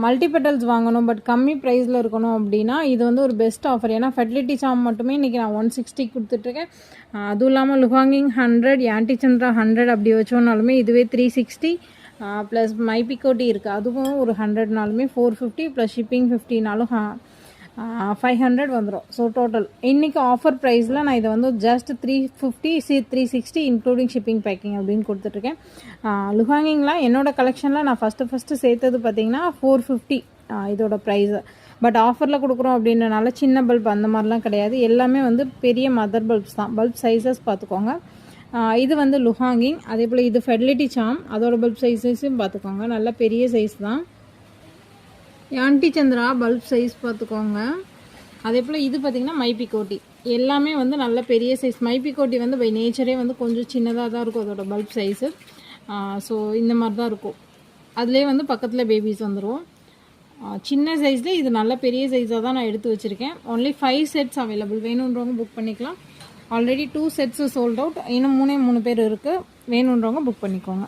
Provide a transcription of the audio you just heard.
மல்டிபெட்டல்ஸ் வாங்கணும் பட் கம்மி ப்ரைஸில் இருக்கணும் அப்படின்னா இது வந்து ஒரு பெஸ்ட் ஆஃபர். ஏன்னா ஃபெர்டிலிட்டி சாம் மட்டுமே இன்றைக்கி நான் 160 கொடுத்துட்ருக்கேன். அதுவும் இல்லாமல் லுஹாங்கிங் 100, ஆன்டிசந்திரா 100 அப்படி வச்சோன்னாலுமே இதுவே 360 ப்ளஸ் மைபிகோட்டி இருக்குது அதுவும் ஒரு 100நாலுமே 450 ப்ளஸ் ஷிப்பிங் 50நாலும் 500 வந்துடும். ஸோ டோட்டல் இன்றைக்கி ஆஃபர் ப்ரைஸில் நான் இதை வந்து ஜஸ்ட் 350 360 இன்க்ளூடிங் ஷிப்பிங் பேக்கிங் அப்படின்னு கொடுத்துட்ருக்கேன். லுஹாங்கிங்லாம் என்னோடய கலெக்ஷனில் நான் ஃபஸ்ட்டு சேர்த்தது பார்த்திங்கன்னா 450 இதோட ப்ரைஸு. பட் ஆஃபரில் கொடுக்குறோம் அப்படின்றனால சின்ன பல்ப் அந்த மாதிரிலாம் கிடையாது. எல்லாமே வந்து பெரிய மதர் பல்ப்ஸ் தான். பல்ப் சைஸஸ் பார்த்துக்கோங்க. இது வந்து லுஹாங்கிங். அதே போல் இது ஃபெர்டிலிட்டி சாம், அதோட பல்ப் சைஸஸும் பார்த்துக்கோங்க. நல்ல பெரிய சைஸ் தான். ஆன்டிசந்திரா பல்ப் சைஸ் பார்த்துக்கோங்க. அதே போல் இது பார்த்திங்கன்னா மைபிகோட்டி. எல்லாமே வந்து நல்ல பெரிய சைஸ். மைபிகோட்டி வந்து பை நேச்சரே வந்து கொஞ்சம் சின்னதாக தான் இருக்கும் அதோட பல்ப் சைஸு. ஸோ இந்த மாதிரி தான் இருக்கும். அதுலேயே வந்து பக்கத்தில் பேபிஸ் வந்துடும். சின்ன சைஸில் இது நல்ல பெரிய சைஸாக தான் நான் எடுத்து வச்சுருக்கேன். Only 5 sets available. வேணுன்றவங்க புக் பண்ணிக்கலாம். Already 2 sets sold out. இன்னும் 3 பேர் இருக்குது. வேணுன்றவங்க புக் பண்ணிக்கோங்க.